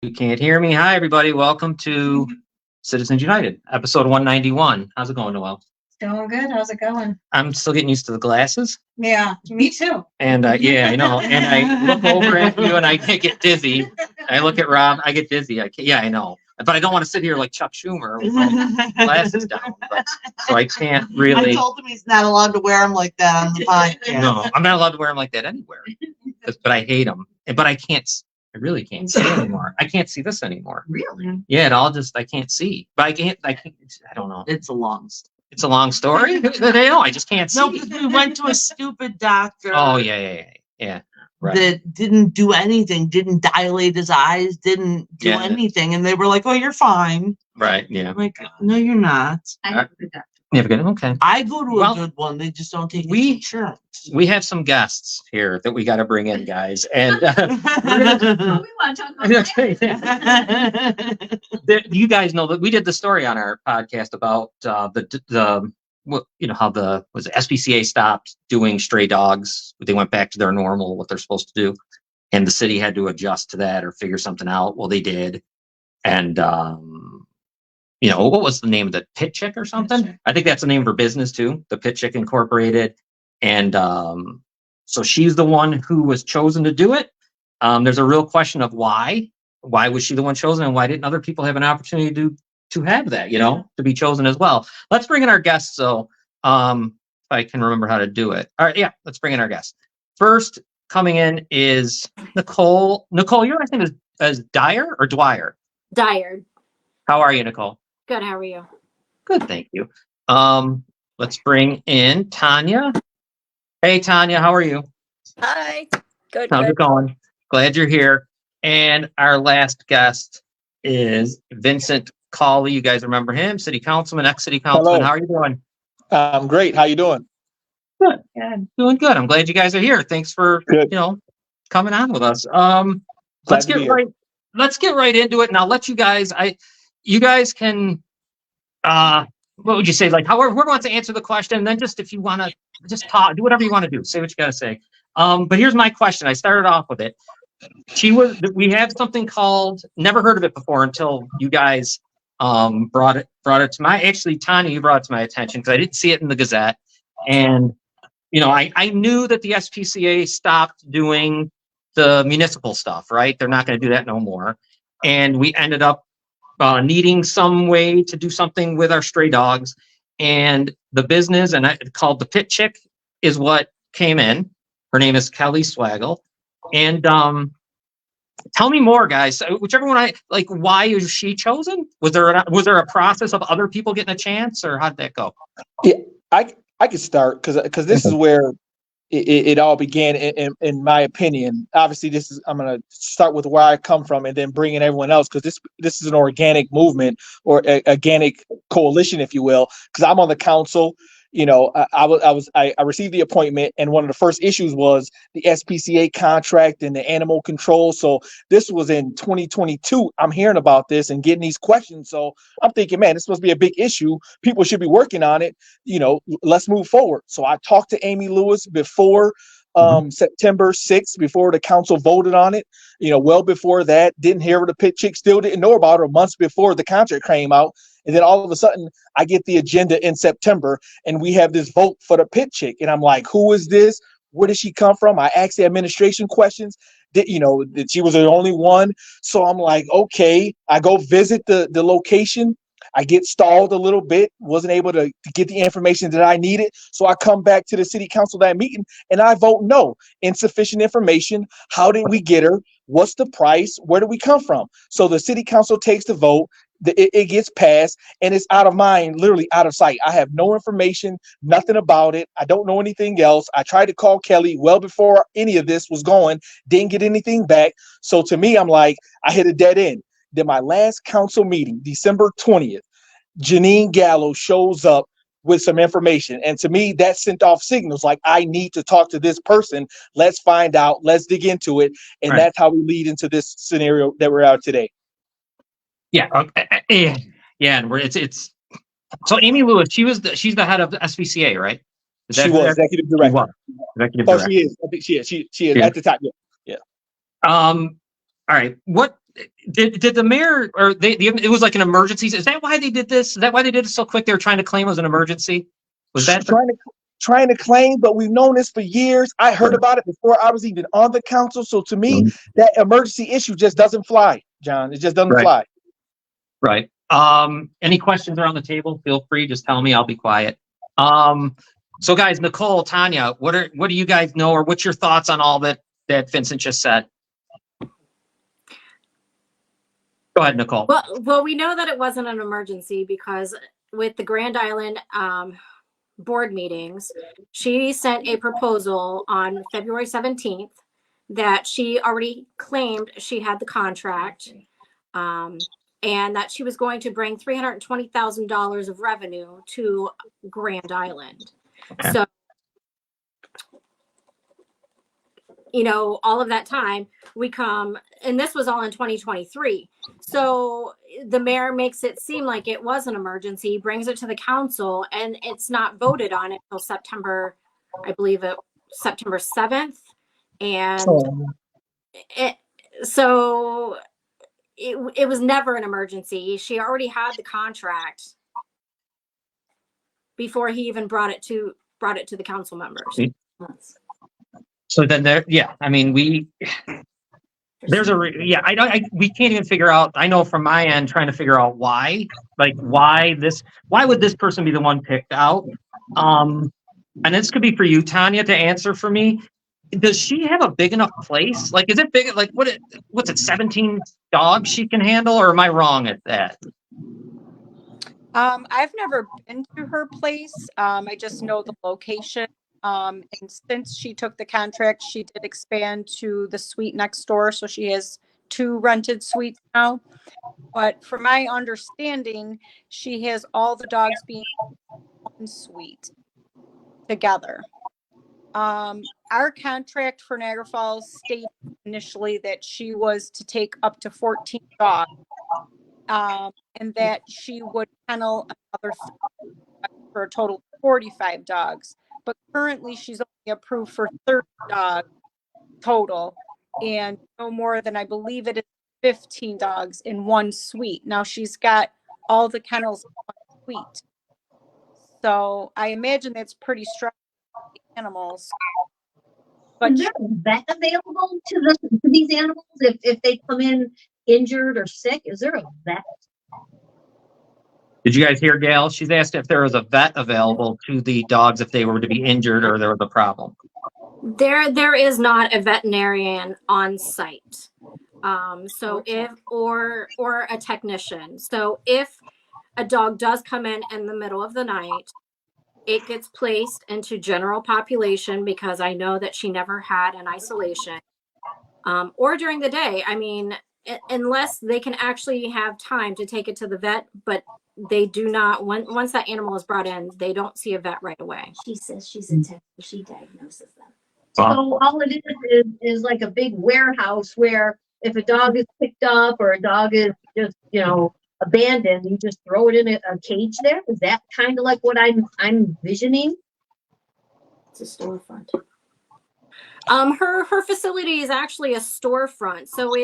You can't hear me. Hi, everybody. Welcome to Citizens United, episode 191. How's it going, Noel? It's going good. How's it going? I'm still getting used to the glasses. Yeah, me too. And yeah, I know. And I look over at you and I get dizzy. I look at Rob, I get dizzy. Yeah, I know. But I don't want to sit here like Chuck Schumer with my glasses down. So I can't really. I told him he's not allowed to wear them like that on the podcast. No, I'm not allowed to wear them like that anywhere. But I hate them. But I really can't see anymore. I can't see this anymore. Really? Yeah, I can't see. But I can't, I don't know. It's a long story. It's a long story? No, I just can't see. No, because we went to a stupid doctor. Oh, yeah. Right. That didn't do anything, didn't dilate his eyes, didn't do anything. And they were like, oh, you're fine. Right, yeah. I'm like, no, you're not. I have a good doctor. You have a good one? Okay. I go to a good one. They just don't take insurance. We have some guests here that we got to bring in, guys. And We want to talk about you guys know that we did the story on our podcast about how the SPCA stopped doing stray dogs. They went back to their normal, what they're supposed to do. And the city had to adjust to that or figure something out. Well, they did. And, what was the name of the Pit Chick or something? I think that's the name of her business too, the Pit Chick Incorporated. And so she's the one who was chosen to do it. There's a real question of why. Why was she the one chosen, and why didn't other people have an opportunity to have that, to be chosen as well? Let's bring in our guests. So if I can remember how to do it. All right, yeah, let's bring in our guests. First coming in is Nicole. Nicole, your last name is Dyer or Dwyer? Dyer. How are you, Nicole? Good. How are you? Good, thank you. Let's bring in Tanya. Hey, Tanya, how are you? Hi. Good. How's it going? Glad you're here. And our last guest is Vincent Cawley. You guys remember him? Ex-city councilman. Hello. How are you doing? I'm great. How you doing? Good. Yeah, doing good. I'm glad you guys are here. Thanks for coming on with us. Let's get right into it, and I'll let you guys. You guys can. What would you say? Like, however, we're going to answer the question, and then just if you want to just talk, do whatever you want to do. Say what you got to say. But here's my question. I started off with it. We have something called. Never heard of it before until you guys brought it to my. Actually, Tanya, you brought it to my attention because I didn't see it in the Gazette, and I knew that the SPCA stopped doing the municipal stuff. Right? They're not going to do that no more, and we ended up needing some way to do something with our stray dogs, and the business called the Pit Chick is what came in. Her name is Kelly Swaggle, and tell me more, guys. Whichever one why is she chosen? Was there a process of other people getting a chance, or how did that go? Yeah, I could start because this is where it all began, in my opinion. Obviously, I'm going to start with where I come from and then bring in everyone else, because this is an organic movement or organic coalition, if you will, because I'm on the council. I received the appointment, and one of the first issues was the SPCA contract and the animal control. So this was in 2022. I'm hearing about this and getting these questions. So I'm thinking, man, this supposed to be a big issue. People should be working on it. Let's move forward. So I talked to Amy Lewis before September 6th, before the council voted on it. Well before that, didn't hear of the Pit Chick, still didn't know about her months before the contract came out. And then all of a sudden, I get the agenda in September, and we have this vote for the Pit Chick. And I'm like, who is this? Where did she come from? I asked the administration questions. That she was the only one. So I'm like, okay. I go visit the location. I get stalled a little bit, wasn't able to get the information that I needed. So I come back to the city council that meeting, and I vote no. Insufficient information. How did we get her? What's the price? Where do we come from? So the city council takes the vote. It gets passed, and it's out of mind, literally out of sight. I have no information, nothing about it. I don't know anything else. I tried to call Kelly well before any of this was going, didn't get anything back. So to me, I'm like, I hit a dead end. Then my last council meeting, December 20th, Janine Gallo shows up with some information. And to me, that sent off signals like, I need to talk to this person. Let's find out. Let's dig into it. And That's how we lead into this scenario that we're out today. Yeah. Okay. Yeah. And it's so Amy Lewis, she's the head of the SPCA, right? She was executive director. Executive director. She is. I think she is. She is at the top. Yeah. All right. What did the mayor or it was like an emergency? Is that why they did this? Is that why they did it so quick? They were trying to claim it was an emergency. Was that trying to claim? But we've known this for years. I heard about it before I was even on the council. So to me, that emergency issue just doesn't fly, John. It just doesn't fly. Right. Any questions around the table? Feel free. Just tell me. I'll be quiet. So guys, Nicole, Tanya, what do you guys know, or what's your thoughts on all that Vincent just said? Go ahead, Nicole. Well, we know that it wasn't an emergency because with the Grand Island board meetings, she sent a proposal on February 17th that she already claimed she had the contract, and that she was going to bring $320,000 of revenue to Grand Island. Okay. So, all of that time we come, and this was all in 2023. So the mayor makes it seem like it was an emergency, brings it to the council, and it's not voted on until September, I believe September 7th. And it was never an emergency. She already had the contract before he even brought it to the council members. So then we can't even figure out. I know from my end, trying to figure out why would this person be the one picked out? And this could be for you, Tanya, to answer for me. Does she have a big enough place? Like, is it big? Like, what's it? 17 dogs she can handle, or am I wrong at that? I've never been to her place. I just know the location. And since she took the contract, she did expand to the suite next door. So she has 2 rented suites now. But from my understanding, she has all the dogs being in one suite together. Our contract for Niagara Falls stated initially that she was to take up to 14 dogs, and that she would kennel another 3 for a total of 45 dogs. But currently she's only approved for 30 dogs total, and no more than, I believe it is 15 dogs in one suite. Now she's got all the kennels in one suite. So I imagine that's pretty stressful for the animals. But is there a vet available to these animals if they come in injured or sick? Is there a vet? Did you guys hear Gail? She's asked if there was a vet available to the dogs if they were to be injured or there was a problem. There is not a veterinarian on site. So if or a technician. So if a dog does come in the middle of the night, it gets placed into general population because I know that she never had an isolation. Or during the day, unless they can actually have time to take it to the vet, but they do not. Once that animal is brought in, they don't see a vet right away. She says she's a tech, she diagnoses them. So all it is like a big warehouse where if a dog is picked up or a dog is just abandoned, you just throw it in a cage there. Is that kind of like what I'm visioning? It's a storefront. Her facility is actually a storefront, so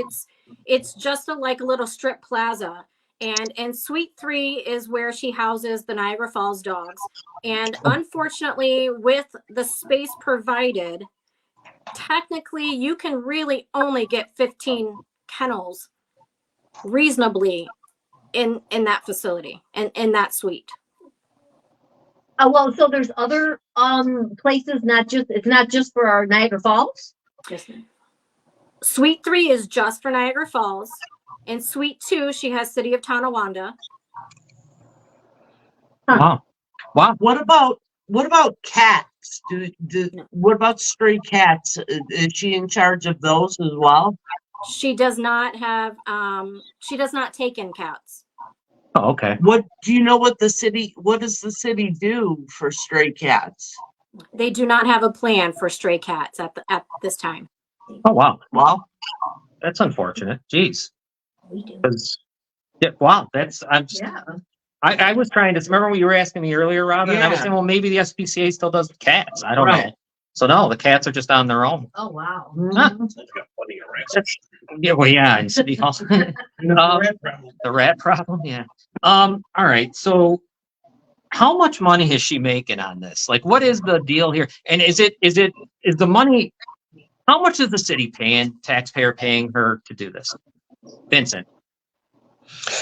it's just like a little strip plaza. And Suite 3 is where she houses the Niagara Falls dogs. And unfortunately, with the space provided, technically you can really only get 15 kennels reasonably in that facility and in that suite. Well, so there's other places, it's not just for our Niagara Falls? Yes, ma'am. Suite 3 is just for Niagara Falls. In Suite 2, she has City of Tonawanda. Wow. What about cats? What about stray cats? Is she in charge of those as well? She does not have. She does not take in cats. Oh, okay. What does the city do for stray cats? They do not have a plan for stray cats at this time. Oh, wow. Wow. That's unfortunate. Jeez. We do. Wow. Yeah. I was trying to remember when you were asking me earlier, Robin, and I was saying, well, maybe the SPCA still does cats. I don't know. So no, the cats are just on their own. Oh, wow. Huh. Yeah, well, yeah, in City Hall. The rat problem, yeah. All right. So how much money is she making on this? Like, what is the deal here? And is the money, how much is the city paying, taxpayer paying her to do this? Vincent.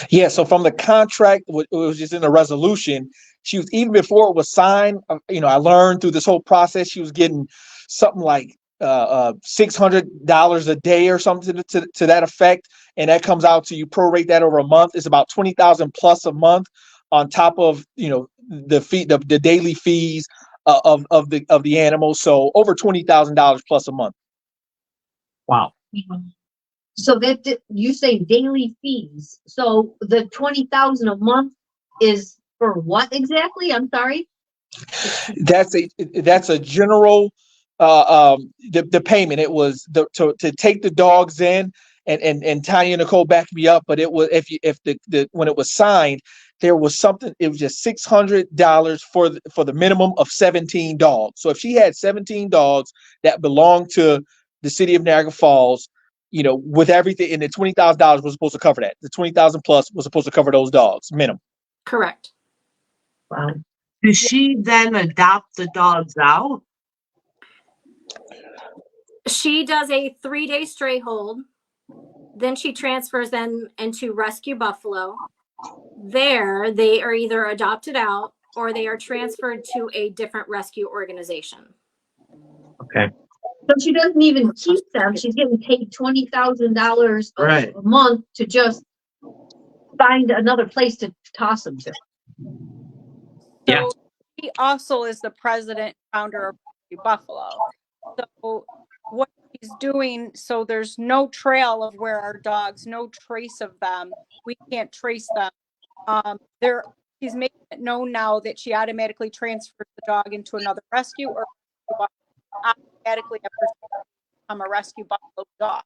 Yeah, so from the contract, it was just in the resolution. She was, even before it was signed, I learned through this whole process, she was getting something like $600 a day or something to that effect. And that comes out to, you prorate that over a month, it's about 20,000 plus a month on top of, the fee, the daily fees of the animals. So over $20,000 plus a month. Wow. So that you say daily fees. So the 20,000 a month is for what exactly? I'm sorry. That's a general the payment. It was to take the dogs in, and Tanya Nicole backed me up, but it was, if the when it was signed, there was something, it was just $600 for the minimum of 17 dogs. So if she had 17 dogs that belonged to the city of Niagara Falls, with everything, and the $20,000 was supposed to cover that. The 20,000 plus was supposed to cover those dogs minimum. Correct. Wow. Does she then adopt the dogs out? She does a 3-day stray hold. Then she transfers them into Rescue Buffalo. There, they are either adopted out or they are transferred to a different rescue organization. Okay. So she doesn't even keep them. She's getting paid $20,000 a month to just find another place to toss them to. Yeah. So he also is the president, founder of Rescue Buffalo. So what he's doing, so there's no trail of where our dogs, no trace of them. We can't trace them. She's making it known now that she automatically transfers the dog into another rescue, or automatically become a Rescue Buffalo dog.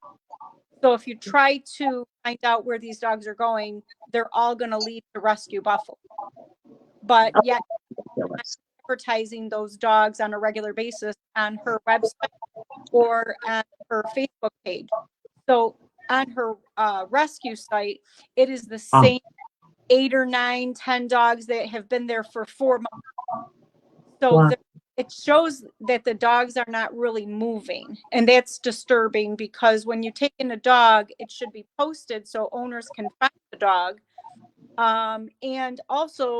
So if you try to find out where these dogs are going, they're all going to lead to Rescue Buffalo. But yet, advertising those dogs on a regular basis on her website or on her Facebook page. So on her rescue site, it is the same 8 or 9, 10 dogs that have been there for 4 months. So it shows that the dogs are not really moving. And that's disturbing, because when you take in a dog, it should be posted so owners can find the dog. And also,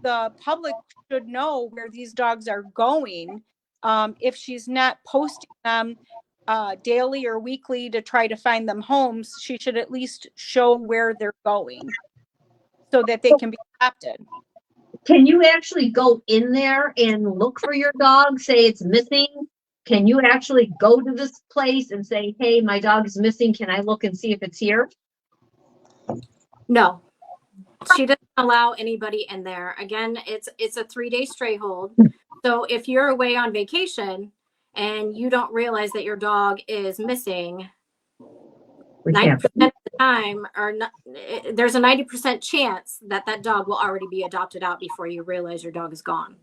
the public should know where these dogs are going. If she's not posting them daily or weekly to try to find them homes, she should at least show where they're going so that they can be adopted. Can you actually go in there and look for your dog? Say it's missing. Can you actually go to this place and say, hey, my dog is missing. Can I look and see if it's here? No. She doesn't allow anybody in there. Again, it's a 3-day stray hold. So if you're away on vacation and you don't realize that your dog is missing, 90% of the time, there's a 90% chance that dog will already be adopted out before you realize your dog is gone.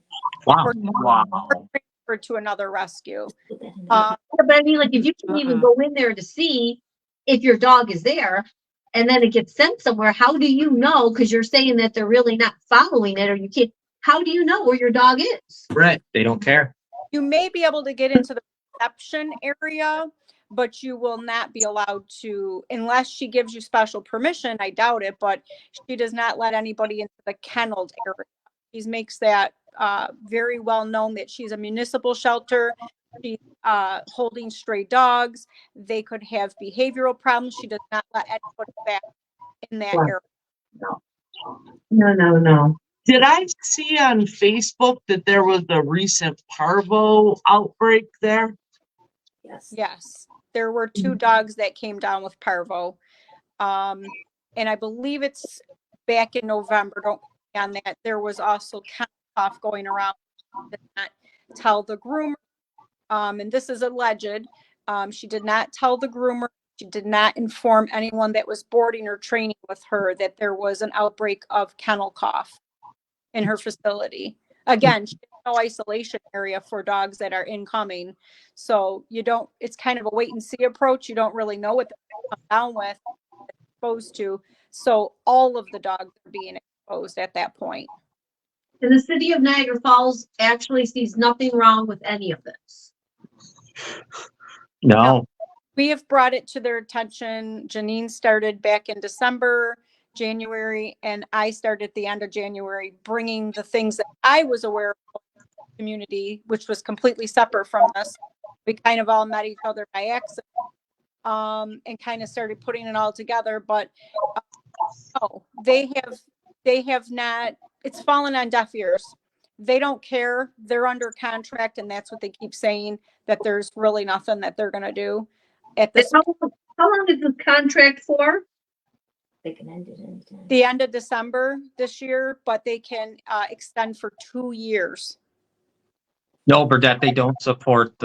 Wow. Or transferred to another rescue. But I mean, like, if you can even go in there to see if your dog is there, and then it gets sent somewhere, how do you know? Because you're saying that they're really not following it, or you can't. How do you know where your dog is? Right. They don't care. You may be able to get into the reception area, but you will not be allowed to, unless she gives you special permission. I doubt it, but she does not let anybody into the kenneled area. She makes that very well known that she's a municipal shelter. She's holding stray dogs. They could have behavioral problems. She does not let anybody back in that area. No. Did I see on Facebook that there was a recent parvo outbreak there? Yes. There were 2 dogs that came down with parvo. And I believe it's back in November. Don't put me on that. There was also kennel cough going around. Did not tell the groomer. And this is alleged. She did not tell the groomer. She did not inform anyone that was boarding or training with her that there was an outbreak of kennel cough in her facility. Again, she didn't no isolation area for dogs that are incoming. So it's kind of a wait and see approach. You don't really know what they're come down with, exposed to. So all of the dogs are being exposed at that point. And the city of Niagara Falls actually sees nothing wrong with any of this. No. We have brought it to their attention. Janine started back in December, January, and I started at the end of January, bringing the things that I was aware of in the community, which was completely separate from this. We kind of all met each other by accident, and kind of started putting it all together. But no, they have not. It's fallen on deaf ears. They don't care. They're under contract, and that's what they keep saying, that there's really nothing that they're going to do. At this, how long is this contract for? They can end it anytime. the end of December this year, but they can extend for 2 years. No, Burdette, they don't support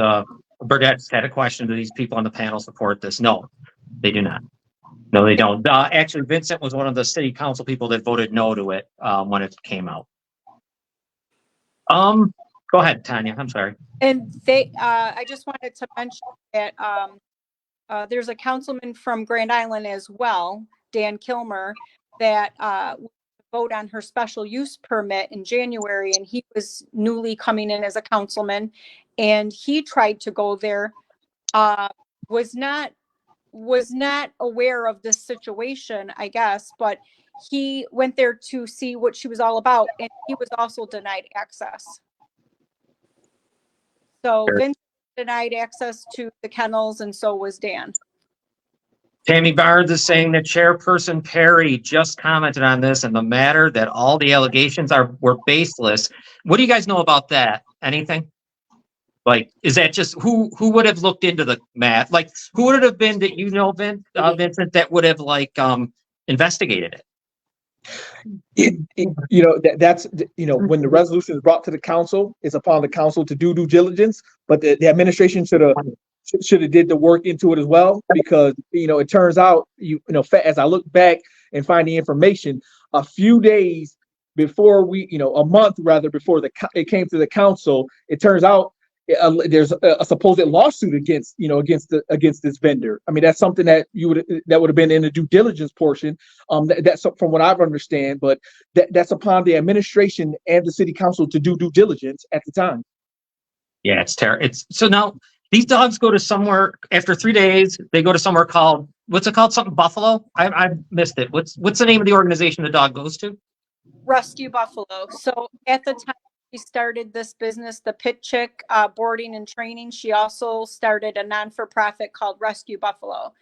Burdette's had a question. Do these people on the panel support this? No, they do not. No, they don't. Actually, Vincent was one of the city council people that voted no to it when it came out. Go ahead, Tanya. I'm sorry. And I just wanted to mention that there's a councilman from Grand Island as well, Dan Kilmer, that vote on her special use permit in January, and he was newly coming in as a councilman, and he tried to go there, was not aware of this situation, I guess, but he went there to see what she was all about, and he was also denied access. So Sure. Vince denied access to the kennels, and so was Dan. Tammy Barnes is saying that Chairperson Perry just commented on this and the matter that all the allegations were baseless. What do you guys know about that? Anything? Like, is that just who would have looked into the math? Like, who would it have been that Vincent, that would have investigated it? That's when the resolution is brought to the council, it's upon the council to do due diligence, but the administration should have did the work into it as well, because it turns out as I look back and find the information, a few days before a month rather before it came to the council, it turns out there's a supposed lawsuit against this vendor. I mean, that's something that would have been in the due diligence portion. That's from what I've understand, but that's upon the administration and the city council to do due diligence at the time. Yeah, it's terrible. So now these dogs go to somewhere after 3 days. They go to somewhere called, what's it called? Something Buffalo? I missed it. What's the name of the organization the dog goes to? Rescue Buffalo. So at the time she started this business, the Pit Chick boarding and training, she also started a non-for-profit called Rescue Buffalo.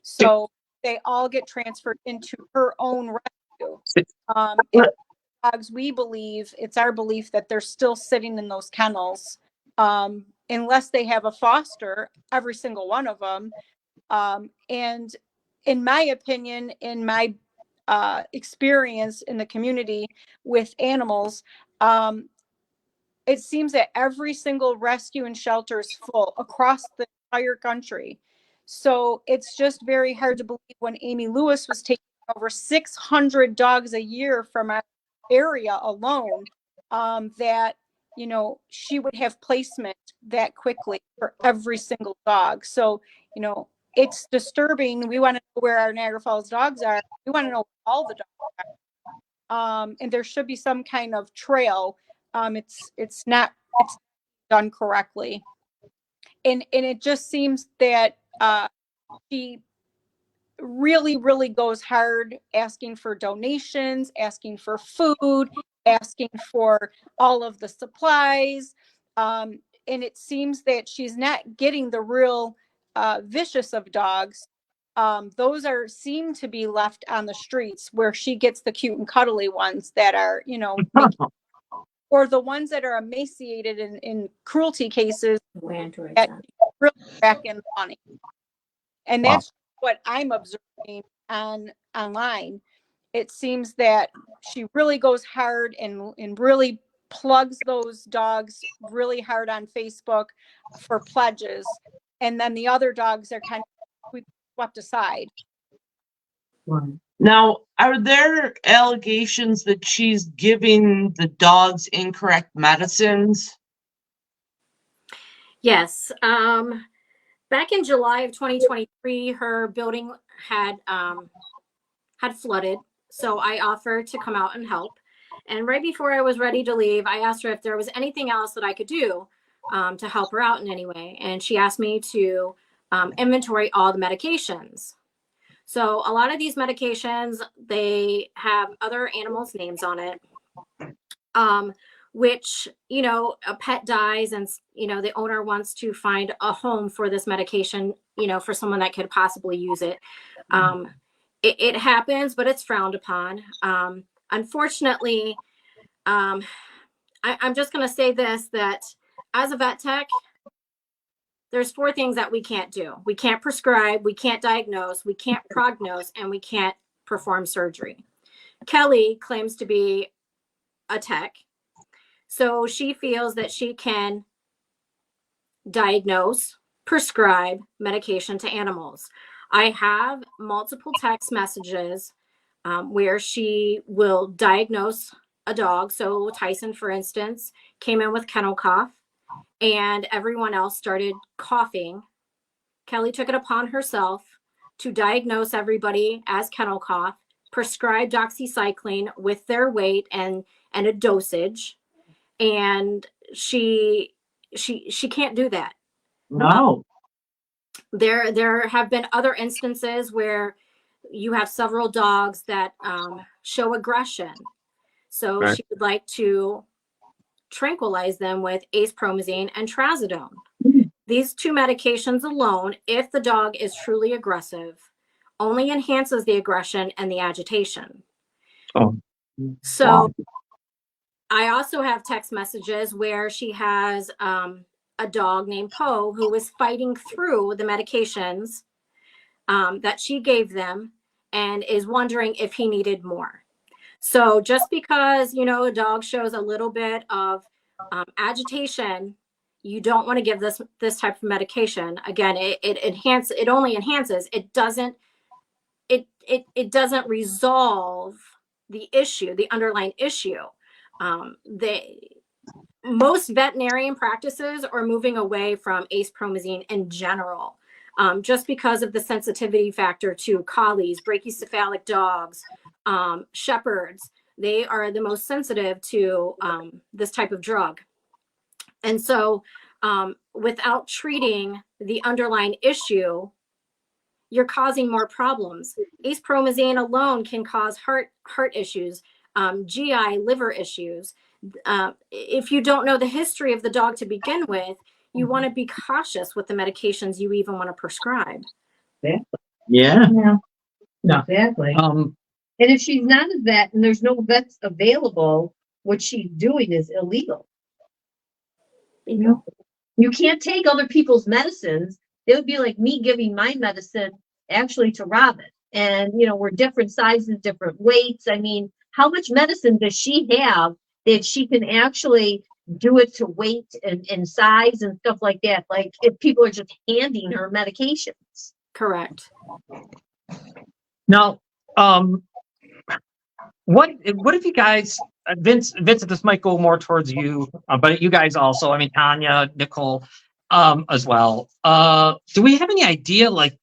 So they all get transferred into her own rescue. Dogs, it's our belief that they're still sitting in those kennels, unless they have a foster, every single one of them. And in my opinion, in my experience in the community with animals, it seems that every single rescue and shelter is full across the entire country. So it's just very hard to believe when Amy Lewis was taking over 600 dogs a year from our area alone, that she would have placement that quickly for every single dog. So it's disturbing. We want to know where our Niagara Falls dogs are. We want to know where all the dogs are. And there should be some kind of trail. It's not done correctly. And it just seems that she really, really goes hard asking for donations, asking for food, asking for all of the supplies. And it seems that she's not getting the real vicious of dogs. Those seem to be left on the streets, where she gets the cute and cuddly ones that are, or the ones that are emaciated in cruelty cases that really back in money. And that's what I'm observing online. It seems that she really goes hard and really plugs those dogs really hard on Facebook for pledges. And then the other dogs are kind of swept aside. Now, Are there allegations that she's giving the dogs incorrect medicines? Yes. Back in July of 2023, her building had flooded, so I offered to come out and help. And right before I was ready to leave, I asked her if there was anything else that I could do to help her out in any way. And she asked me to inventory all the medications. So a lot of these medications, they have other animals' names on it, which, you know, a pet dies and, you know, the owner wants to find a home for this medication, you know, for someone that could possibly use it. It happens, but it's frowned upon. Unfortunately, I'm just going to say this, that as a vet tech, there's 4 things that we can't do. We can't prescribe, we can't diagnose, we can't prognose, and we can't perform surgery. Kelly claims to be a tech, so she feels that she can diagnose, prescribe medication to animals. I have multiple text messages where she will diagnose a dog. So Tyson, for instance, came in with kennel cough and everyone else started coughing. Kelly took it upon herself to diagnose everybody as kennel cough, prescribe doxycycline with their weight and a dosage. And she can't do that. No. There have been other instances where you have several dogs that show aggression. So Right. she would like to tranquilize them with acepromazine and trazodone. These 2 medications alone, if the dog is truly aggressive, only enhances the aggression and the agitation. Oh. So Wow. I also have text messages where she has a dog named Poe who was fighting through the medications that she gave them and is wondering if he needed more. So just because, you know, a dog shows a little bit of agitation, you don't want to give this type of medication. Again, it only enhances. It doesn't resolve the issue, the underlying issue. Most veterinarian practices are moving away from acepromazine in general, just because of the sensitivity factor to collies, brachycephalic dogs, shepherds. They are the most sensitive to this type of drug. And so without treating the underlying issue, you're causing more problems. Acepromazine alone can cause heart issues, GI, liver issues. If you don't know the history of the dog to begin with, you want to be cautious with the medications you even want to prescribe. Yeah. Yeah. Yeah. Exactly. And if she's not a vet and there's no vets available, what she's doing is illegal. You know, you can't take other people's medicines. It would be like me giving my medicine actually to Robin. And, you know, we're different sizes, different weights. I mean, how much medicine does she have that she can actually do it to weight and size and stuff like that? Like if people are just handing her medications. Correct. Now, what if you guys, Vincent, this might go more towards you, but you guys also, I mean, Tanya, Nicole, as well. Do we have any idea, like,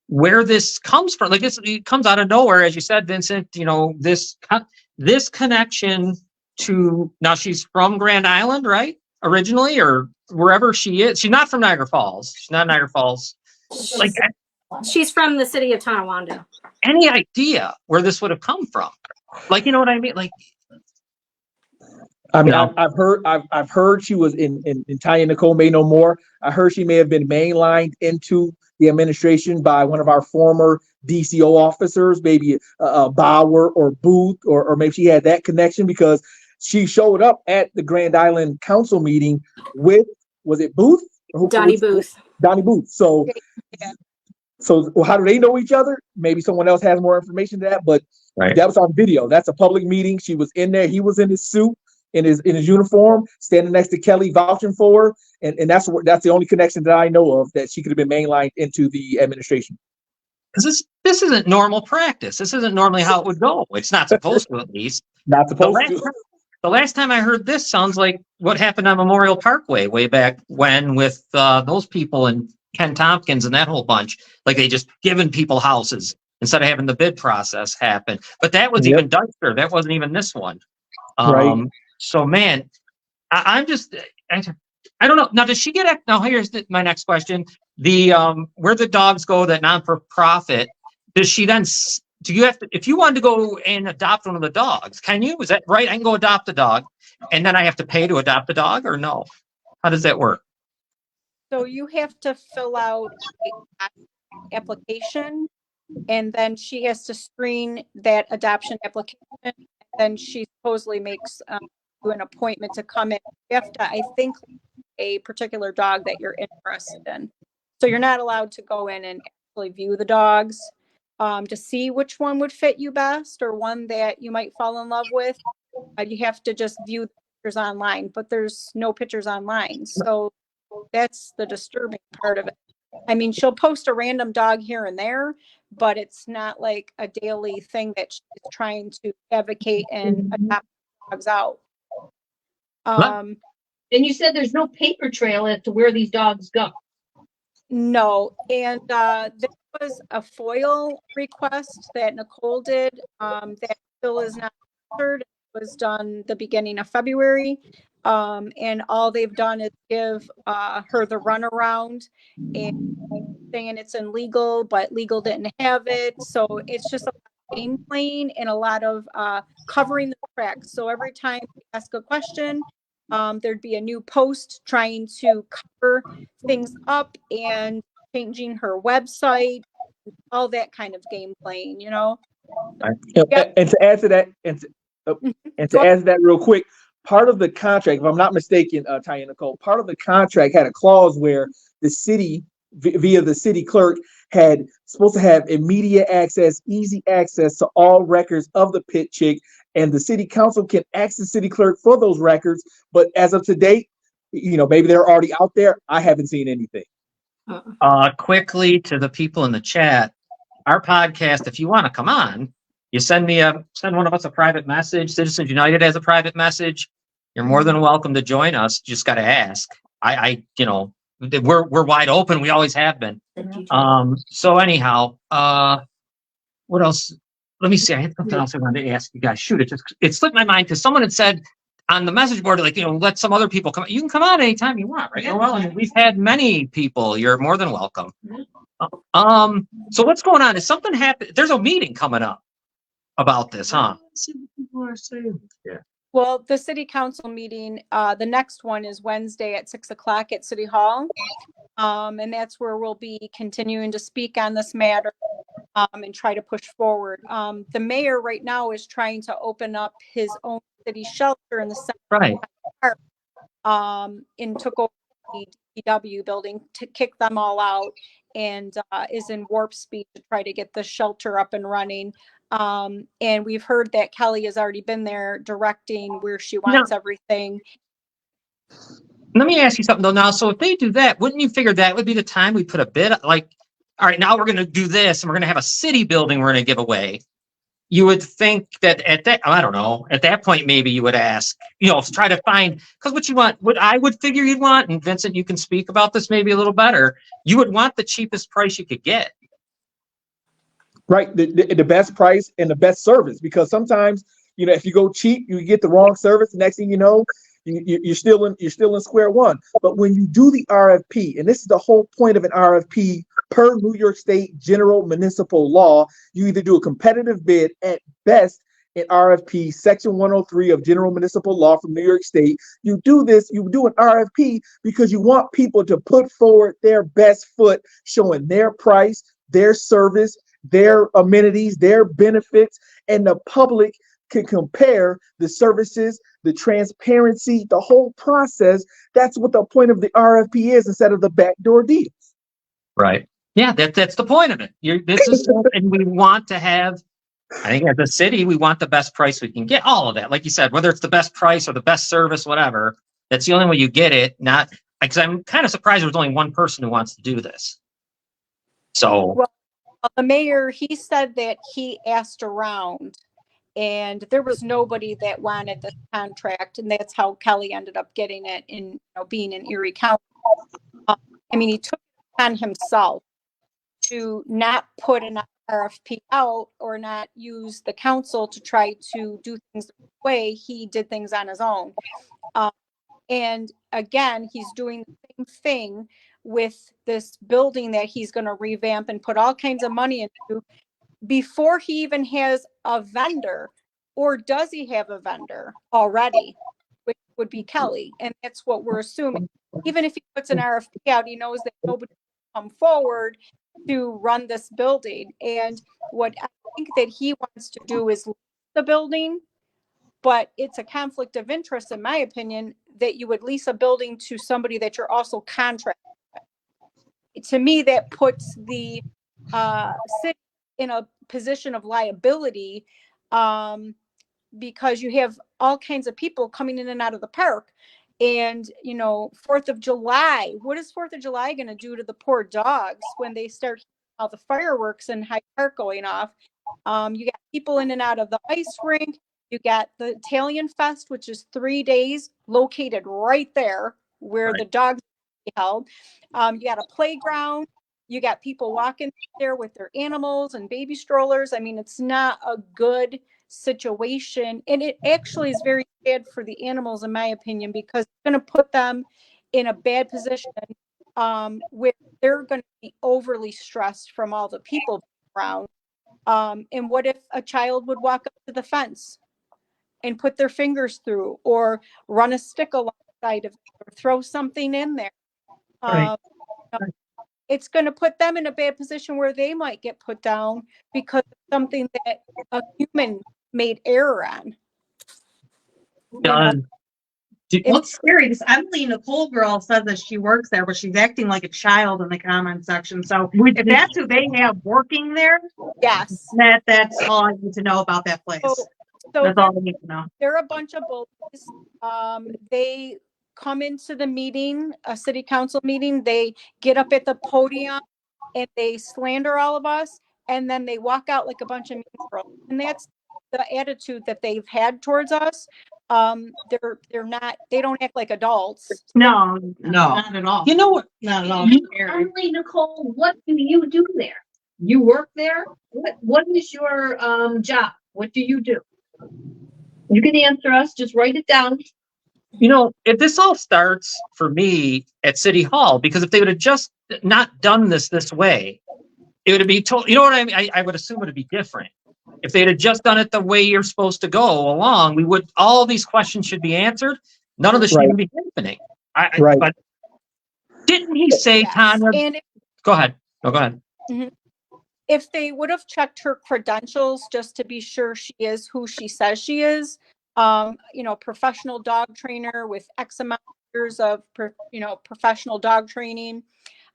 where this comes from? Like, it comes out of nowhere, as you said, Vincent. You know, this connection to, now she's from Grand Island, right? Originally, or wherever she is. She's not from Niagara Falls. She's not Niagara Falls. Like, she's from the city of Tonawanda. Any idea where this would have come from? Like, you know what I mean? Like, I mean, I've heard she was in Tanya Nicole may know more. I heard she may have been mainlined into the administration by one of our former DCO officers, maybe Bauer or Booth, or maybe she had that connection because she showed up at the Grand Island Council meeting with, was it Booth? Donnie Booth. Donnie Booth. So, Yeah. so how do they know each other? Maybe someone else has more information to that, but right. That was on video. That's a public meeting. She was in there. He was in his suit, in his uniform, standing next to Kelly, vouching for her, and that's the only connection that I know of that she could have been mainlined into the administration. Because this isn't normal practice. This isn't normally how it would go. It's not supposed to, at least. Not supposed to. The last time I heard this sounds like what happened on Memorial Parkway way back when with those people and Ken Tompkins and that whole bunch. Like they just given people houses instead of having the bid process happen. But that was even Dexter. That wasn't even this one. Right. So, man, I'm just, I don't know. Now, does she get, now here's my next question. The, where the dogs go, that non-for-profit, does she then, do you have to, if you wanted to go and adopt one of the dogs, can you? Is that right? I can go adopt a dog and then I have to pay to adopt a dog or no? How does that work? So you have to fill out an application, and then she has to screen that adoption application. And then she supposedly makes you an appointment to come in. You have to, I think, a particular dog that you're interested in. So you're not allowed to go in and actually view the dogs to see which one would fit you best or one that you might fall in love with. You have to just view the pictures online, but there's no pictures online. So that's the disturbing part of it. I mean, she'll post a random dog here and there, but it's not like a daily thing that she's trying to advocate and adopt dogs out. And you said there's no paper trail as to where these dogs go. No, and there was a FOIL request that Nicole did that still is not answered. It was done the beginning of February. And all they've done is give her the runaround and saying it's illegal, but legal didn't have it. So it's just a lot of game playing and a lot of covering the tracks. So every time we ask a question, there'd be a new post trying to cover things up and changing her website, all that kind of game playing, you know? Yep. And to add to that, and to add to that real quick, part of the contract, if I'm not mistaken, Tanya Nicole, part of the contract had a clause where the city, via the city clerk, had supposed to have immediate access, easy access to all records of the pit chick, and the city council can ask the city clerk for those records. But as of today, you know, maybe they're already out there. I haven't seen anything. Quickly to the people in the chat, our podcast, if you want to come on, you send one of us a private message. Citizens United has a private message. You're more than welcome to join us. Just got to ask. You know, we're wide open. We always have been. So anyhow, what else? Let me see. I had something else I wanted to ask you guys. Shoot, it slipped my mind because someone had said on the message board, like, you know, let some other people come. You can come on anytime you want, right? Well, I mean, we've had many people. You're more than welcome. So what's going on? Is something happening? There's a meeting coming up about this, huh? Let's see what people are saying. Yeah. Well, the city council meeting, the next one is Wednesday at 6:00 at City Hall. And that's where we'll be continuing to speak on this matter and try to push forward. The mayor right now is trying to open up his own city shelter in the center park, and took over the DPW building to kick them all out, and is in warp speed to try to get the shelter up and running. And we've heard that Kelly has already been there directing where she wants everything. Let me ask you something though now. So if they do that, wouldn't you figure that would be the time we put a bid, like, all right, now we're going to do this and we're going to have a city building we're going to give away. You would think that at that, I don't know, at that point, maybe you would ask, you know, try to find, because what you want, what I would figure you'd want, and Vincent, you can speak about this maybe a little better. You would want the cheapest price you could get. Right, the best price and the best service, because sometimes, you know, if you go cheap, you get the wrong service. The next thing you know, you're still in square one. But when you do the RFP, and this is the whole point of an RFP per New York State general municipal law, you either do a competitive bid at best in RFP section 103 of general municipal law from New York State. You do an RFP because you want people to put forward their best foot, showing their price, their service, their amenities, their benefits, and the public can compare the services, the transparency, the whole process. That's what the point of the RFP is, instead of the backdoor deals. Right. Yeah, that's the point of it. This is and we want to have, I think as a city, we want the best price we can get. All of that, like you said, whether it's the best price or the best service, whatever, that's the only way you get it. Not because I'm kind of surprised there's only one person who wants to do this. So. Well, The mayor, he said that he asked around and there was nobody that wanted the contract, and that's how Kelly ended up getting it in, being in Erie County. I mean, he took it on himself to not put an RFP out or not use the council to try to do things the way he did things on his own. And again, he's doing the same thing with this building that he's going to revamp and put all kinds of money into before he even has a vendor. Or does he have a vendor already, which would be Kelly? And that's what we're assuming. Even if he puts an RFP out, he knows that nobody will come forward to run this building. And what I think that he wants to do is lease the building, but it's a conflict of interest, in my opinion, that you would lease a building to somebody that you're also contracting with. To me, that puts the city in a position of liability, because you have all kinds of people coming in and out of the park. And 4th of July, what is 4th of July going to do to the poor dogs when they start all the fireworks in Hyde Park going off? You got people in and out of the ice rink. You got the Italian Fest, which is 3 days, located right there where the dogs are held. You got a playground. You got people walking there with their animals and baby strollers. I mean, it's not a good situation. And it actually is very bad for the animals, in my opinion, because it's going to put them in a bad position where they're going to be overly stressed from all the people around. And what if a child would walk up to the fence and put their fingers through, or run a stick alongside of it, or throw something in there? Right. It's going to put them in a bad position where they might get put down because of something that a human made error on. It's scary because Emily Nicole girl says that she works there, but she's acting like a child in the comment section. So if that's who they have working there, yes, that's all I need to know about that place. So that's all I need to know. They're a bunch of bullies. They come into the meeting, a city council meeting, they get up at the podium and they slander all of us, and then they walk out like a bunch of mean girls. And that's the attitude that they've had towards us. They're not, they don't act like adults. No, not at all. You know what? Not at all. Emily Nicole, what do you do there? You work there? What is your job? What do you do? You can answer us, just write it down. If this all starts for me at City Hall, because if they would have just not done this way, it would be told, you know what I mean? I would assume it would be different. If they'd have just done it the way you're supposed to go along, all these questions should be answered. None of this should be happening. But didn't he say, yes. Conrad? Go ahead. No, go ahead. Mm-hmm. If they would have checked her credentials just to be sure she is who she says she is, professional dog trainer with X amount of years of, professional dog training,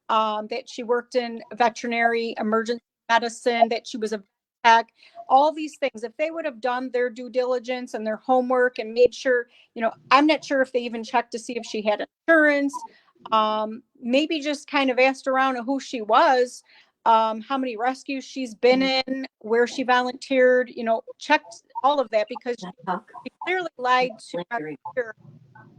that she worked in veterinary emergency medicine, that she was a tech, all these things. If they would have done their due diligence and their homework and made sure, I'm not sure if they even checked to see if she had insurance, maybe just kind of asked around who she was, how many rescues she's been in, where she volunteered, checked all of that, because she clearly lied to our editor,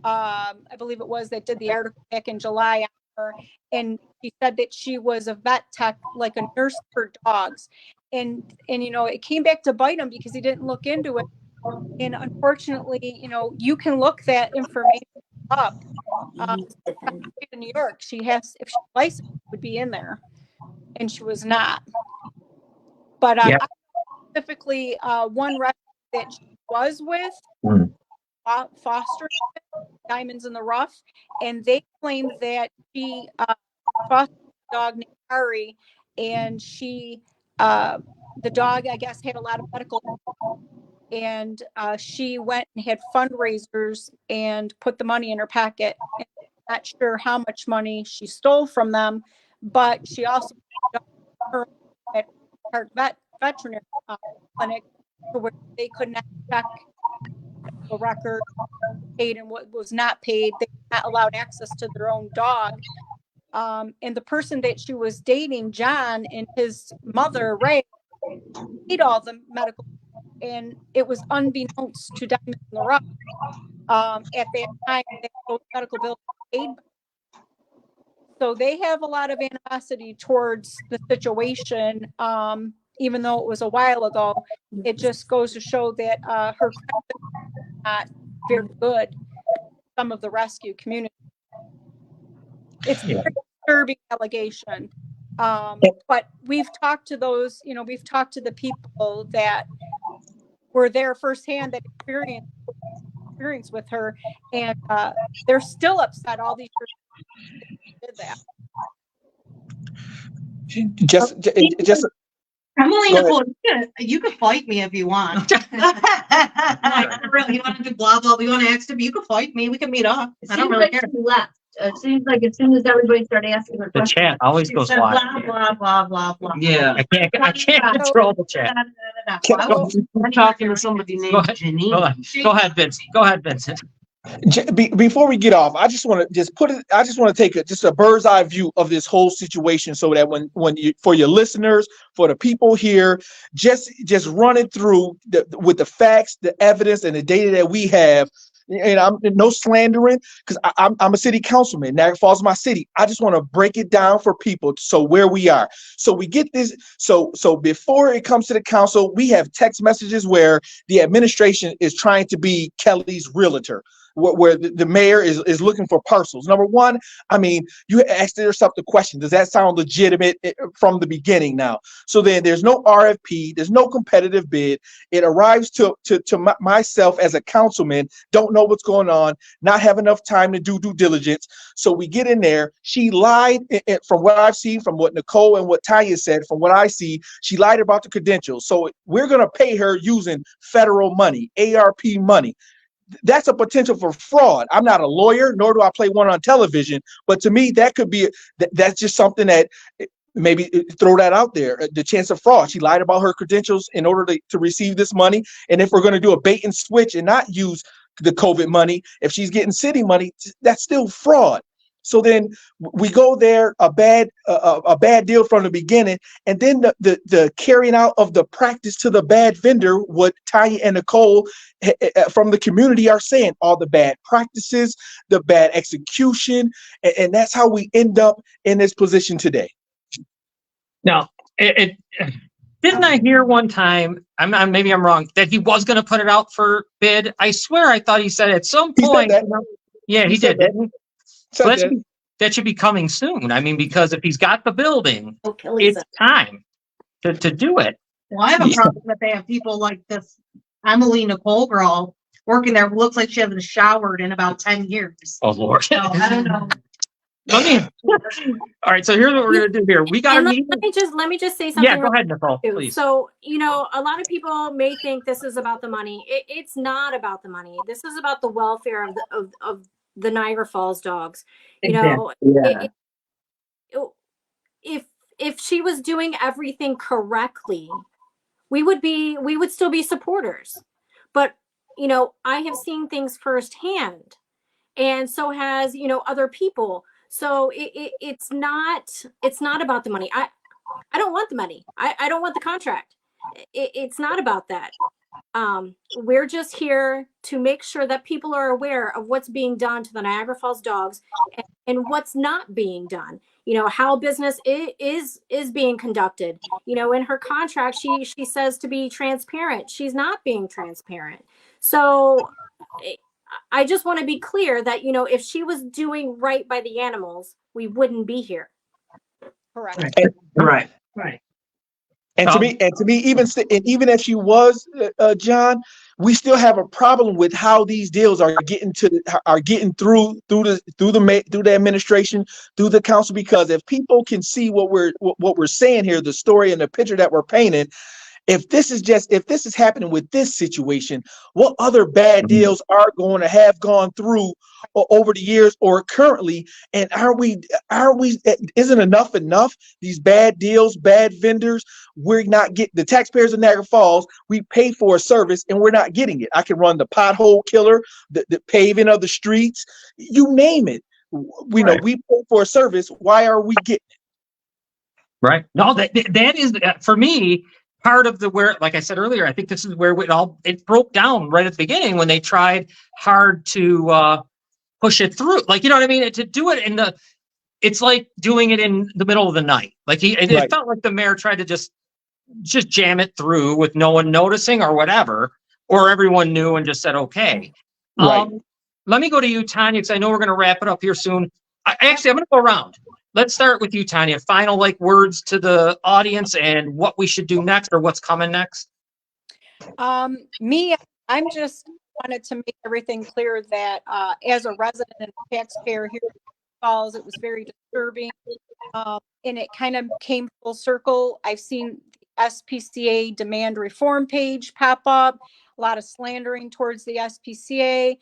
I believe it was, that did the article back in July on her, and she said that she was a vet tech, like a nurse for dogs, and it came back to bite him because he didn't look into it. And unfortunately, you can look that information up. In New York, she has, if she's licensed, would be in there, and she was not. But I specifically one rescue that she was with, fostering Diamonds in the Rough, and they claimed that she fostered a dog named Ari, and she the dog, I guess, had a lot of medical, and she went and had fundraisers and put the money in her pocket. And I'm not sure how much money she stole from them, but she also at veterinary clinic to where they could not check the record, paid and what was not paid. They were not allowed access to their own dog. And the person that she was dating, John, and his mother, Ray, paid all the medical, and it was unbeknownst to Diamond in the Rough at that time that those medical bills were paid. So they have a lot of animosity towards the situation, even though it was a while ago. It just goes to show that her credit is not very good. Some of the rescue community. It's a very disturbing allegation. But we've talked to those, we've talked to the people that were there firsthand, that experience with her, and they're still upset all these years did that. Just Emily Nicole, you could fight me if you want. Really, you want to do blah blah? You want to ask him? You could fight me. We can meet up. I don't really care. She left. It seems like as soon as everybody started asking her The questions, chat always She goes said wild. blah blah blah blah blah. Yeah, I can't control the chat. I'm talking to somebody named Janine. Go ahead, Vincent. Go ahead, Vincent. Before we get off, I just want to take a bird's eye view of this whole situation, so that when you, for your listeners, for the people here, just run it through with the facts, the evidence, and the data that we have. And I'm no slandering, because I'm a city councilman. Niagara Falls is my city. I just want to break it down for people, so where we are. So we get this. So before it comes to the council, we have text messages where the administration is trying to be Kelly's realtor, where the mayor is looking for parcels. Number one, I mean, you asked yourself the question, does that sound legitimate from the beginning now? So then there's no RFP, there's no competitive bid. It arrives to myself as a councilman, don't know what's going on, not have enough time to do due diligence. So we get in there. She lied, from what I've seen, from what Nicole and what Tanya said, from what I see, she lied about the credentials. So we're going to pay her using federal money, ARP money. That's a potential for fraud. I'm not a lawyer, nor do I play one on television, but to me, that could be, that's just something that maybe throw that out there, the chance of fraud. She lied about her credentials in order to receive this money. And if we're going to do a bait and switch and not use the COVID money, if she's getting city money, that's still fraud. So then we go there, a bad deal from the beginning, and then the carrying out of the practice to the bad vendor, what Tanya and Nicole from the community are saying, all the bad practices, the bad execution, and that's how we end up in this position today. Now, didn't I hear one time, maybe I'm wrong, that he was going to put it out for bid? I swear I thought he said at some point. Yeah, he did. So that should be coming soon. I mean, because if he's got the building, it's time to do it. Well, I have a problem that they have people like this Emily Nicole girl working there who looks like she hasn't showered in about 10 years. Oh, Lord. So, I don't know. All right, so here's what we're going to do here. We got to meet. Let me just say something. Yeah, go ahead, Nicole, please. So, a lot of people may think this is about the money. It's not about the money. This is about the welfare of the Niagara Falls dogs. If she was doing everything correctly, we would still be supporters. But I have seen things firsthand, and so has other people. So it's not about the money. I don't want the money. I don't want the contract. It's not about that. We're just here to make sure that people are aware of what's being done to the Niagara Falls dogs and what's not being done. How business is being conducted. In her contract, she says to be transparent. She's not being transparent. So I just want to be clear that, if she was doing right by the animals, we wouldn't be here. Correct. Right. And to me, even if she was, John, we still have a problem with how these deals are getting through the administration, through the council. Because if people can see what we're saying here, the story and the picture that we're painting, if this is happening with this situation, what other bad deals are going to have gone through over the years or currently? And isn't enough? These bad deals, bad vendors, we're not getting, the taxpayers of Niagara Falls, we pay for a service and we're not getting it. I can run the pothole killer, the paving of the streets, you name it. we know we pay for a service. Why are we getting it? Right. No, that is for me part of where, like I said earlier, I think this is where it broke down right at the beginning when they tried hard to push it through. Like, you know what I mean? To do it it's like doing it in the middle of the night. Like it felt like the mayor tried to just jam it through with no one noticing or whatever, or everyone knew and just said, okay. Right. Let me go to you, Tanya, because I know we're going to wrap it up here soon. I'm going to go around. Let's start with you, Tanya. Final words to the audience and what we should do next or what's coming next. I'm just wanted to make everything clear that as a resident and taxpayer here in Falls, it was very disturbing. And it kind of came full circle. I've seen the SPCA demand reform page pop up, a lot of slandering towards the SPCA.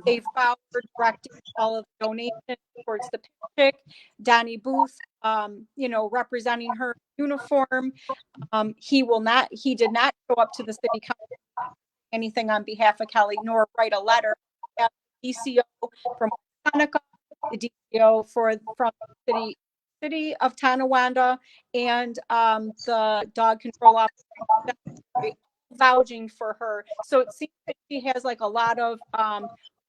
They've filed for directing all of the donations towards the picnic. Donnie Booth, representing her uniform. He did not show up to the city council anything on behalf of Kelly, nor write a letter. The DCO from Seneca, the DCO from the city of Tonawanda, and the dog control officer vouching for her. So it seems that she has a lot of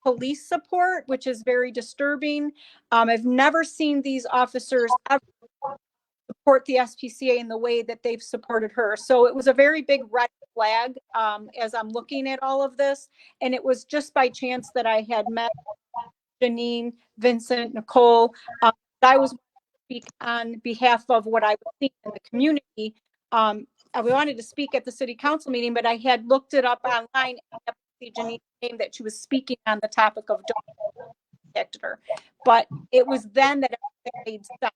police support, which is very disturbing. I've never seen these officers ever support the SPCA in the way that they've supported her. So it was a very big red flag as I'm looking at all of this. And it was just by chance that I had met Janine, Vincent, Nicole. I was speak on behalf of what I was seeing in the community. I wanted to speak at the city council meeting, but I had looked it up online and see Janine's name that she was speaking on the topic of dogs. But it was then that it made sense.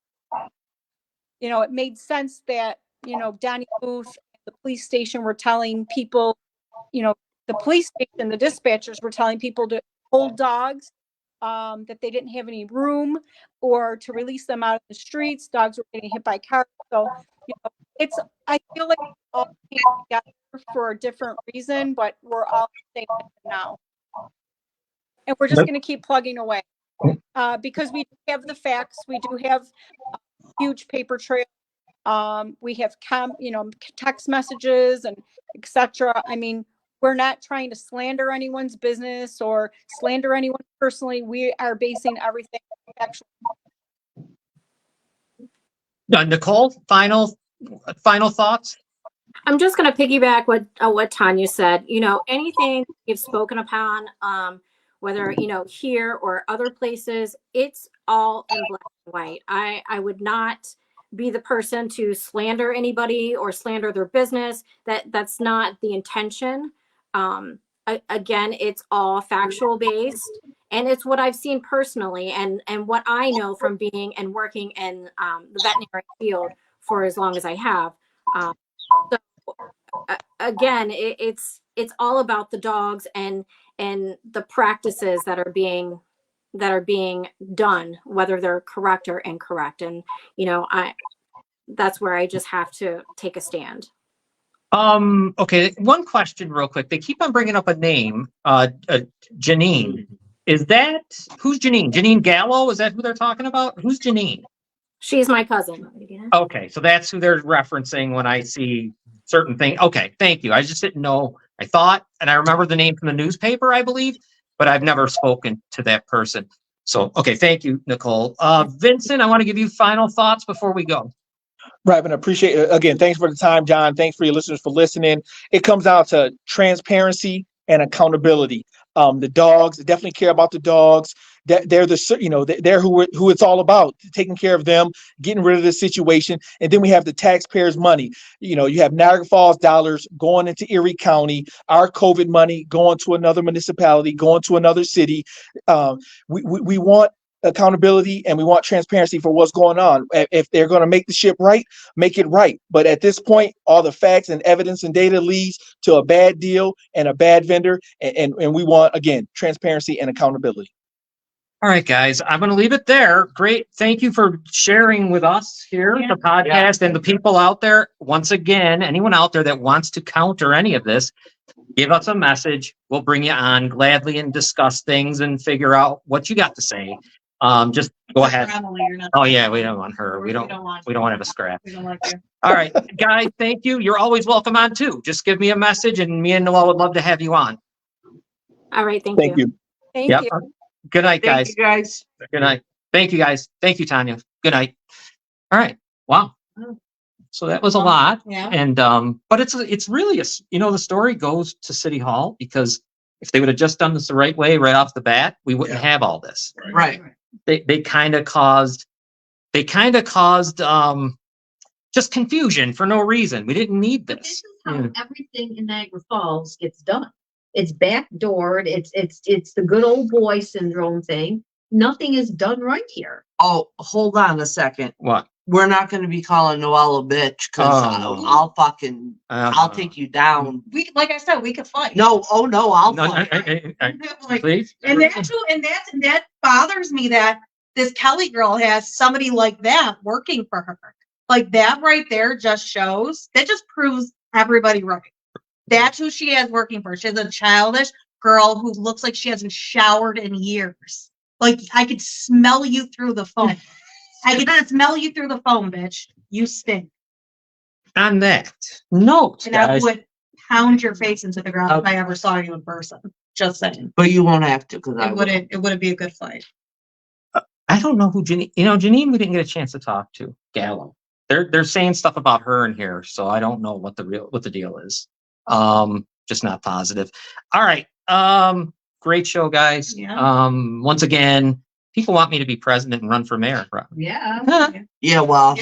It made sense that, Donnie Booth, the police station were telling people, the police station, the dispatchers were telling people to hold dogs, that they didn't have any room or to release them out of the streets. Dogs were getting hit by cars. So, I feel like all came together for a different reason, but we're all the same now. And we're just going to keep plugging away because we have the facts. We do have huge paper trail. We have text messages and etc. I mean, we're not trying to slander anyone's business or slander anyone personally. We are basing everything actually. Nicole, final thoughts? I'm just going to piggyback what Tanya said. Anything you've spoken upon, whether here or other places, it's all in black and white. I would not be the person to slander anybody or slander their business. That's not the intention. Again, it's all factual based, and it's what I've seen personally and what I know from being and working in the veterinary field for as long as I have. Again, it's all about the dogs and the practices that are being done, whether they're correct or incorrect. And that's where I just have to take a stand. Okay, one question real quick. They keep on bringing up a name, Janine. Who's Janine? Janine Gallo? Is that who they're talking about? Who's Janine? She's my cousin. Okay, so that's who they're referencing when I see certain things. Okay, thank you. I just didn't know. I thought, and I remember the name from the newspaper, I believe, but I've never spoken to that person. So, okay, thank you, Nicole. Vincent, I want to give you final thoughts before we go. Right, and I appreciate it. Again, thanks for the time, John. Thanks for your listeners for listening. It comes down to transparency and accountability. The dogs definitely care about the dogs. They're they're who it's all about, taking care of them, getting rid of the situation. And then we have the taxpayers' money. You have Niagara Falls dollars going into Erie County, our COVID money going to another municipality, going to another city. We want accountability and we want transparency for what's going on. If they're going to make the ship right, make it right. But at this point, all the facts and evidence and data leads to a bad deal and a bad vendor. And we want, again, transparency and accountability. All right, guys, I'm going to leave it there. Great. Thank you for sharing with us here, the podcast, and the people out there. Once again, anyone out there that wants to counter any of this, give us a message. We'll bring you on gladly and discuss things and figure out what you got to say. Just go ahead. Emily, you're not. Oh yeah, we don't want her. We don't want to have a scrap. All right, guys, thank you. You're always welcome on too. Just give me a message and me and Noel would love to have you on. All right. Thank Thank you. you. Thank Yep. you. Good night, Thank guys. you guys. Good night. Thank you, guys. Thank you, Tanya. Good night. All right. Wow. So that was a lot. Yeah. And but it's really the story goes to City Hall because if they would have just done this the right way right off the bat, we wouldn't have all this. Right. They kind of caused just confusion for no reason. We didn't need But this. this is how everything in Niagara Falls gets done. It's backdoored. It's the good old boy syndrome thing. Nothing is done right here. Oh, hold on a second. What? We're not going to be calling Noelle a bitch because Oh, no. I'll take you down. Like I said, we could fight. No, oh no, I'll No, fight. Like, please. and that bothers me that this Kelly girl has somebody like that working for her. Like that right there just proves everybody right. That's who she has working for her. She has a childish girl who looks like she hasn't showered in years. Like I could smell you through the phone. I could smell you through the phone, bitch. You stink. On that note, And I guys, would pound your face into the ground if I ever saw you in person. Just saying. But you won't have to because I would. It wouldn't be a good fight. I don't know who Janine. Janine, we didn't get a chance to talk to. Gallo. They're saying stuff about her in here, so I don't know what the deal is. Just not positive. All right. Great show, guys. Yeah. Once again, people want me to be president and run for mayor. Yeah. Yeah, well.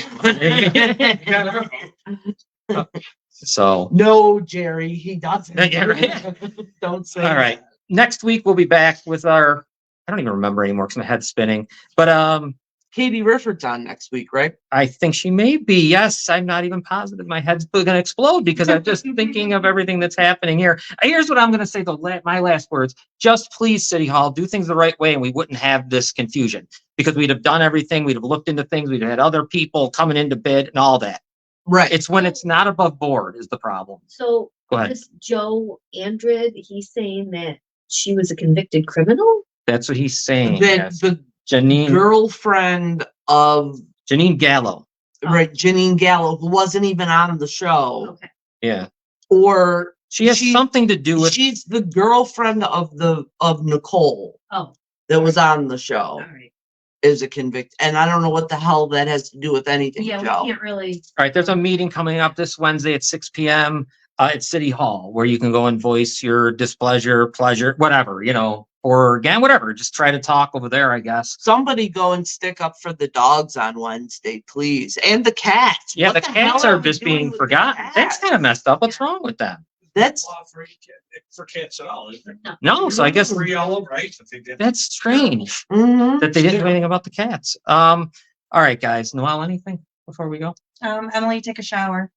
So No, Jerry, he doesn't. Yeah, right. Don't say. all right. Next week we'll be back with our. I don't even remember anymore because my head's spinning. But Katie Rifford's on next week, right? I think she may be. Yes, I'm not even positive. My head's going to explode because I'm just thinking of everything that's happening here. Here's what I'm going to say, my last words. Just please, City Hall, do things the right way and we wouldn't have this confusion because we'd have done everything. We'd have looked into things. We'd have had other people coming into bid and all that. Right. It's when it's not above board is the problem. So Go ahead. this Joe Andred, he's saying that she was a convicted criminal. That's what he's saying. The, Yes. the Janine girlfriend of Gallo. right, Janine Gallo, who wasn't even on the show. Okay. Yeah. Or She has something to do with. she's the girlfriend of Nicole. Oh. That was on the All show. right. Is a convict, and I don't know what the hell that has to do with anything. Yeah, Joe. we can't really. All right. There's a meeting coming up this Wednesday at 6 p.m. At City Hall where you can go and voice your displeasure, pleasure, whatever, or again, whatever. Just try to talk over there, I guess. Somebody go and stick up for the dogs on Wednesday, please, and the cats. Yeah, What the hell cats are we just doing being with the forgotten. That's cats? kind of messed up. What's wrong with that? That's for cats at all, isn't it? No, so I guess For yellow, right? If they did. that's strange mhm. that they didn't do anything about the cats. All right, guys. Noelle, anything before we go? Emily, take a shower.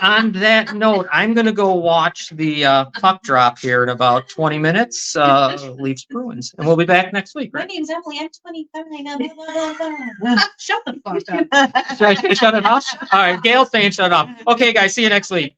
On that note, I'm going to go watch the puck drop here in about 20 minutes. Leafs Bruins, and we'll be back next week. My Right? name's Emily. I'm 25. Shut the fuck up. Should I shut it off? All right, Gail's saying shut up. Okay, guys. See you next week.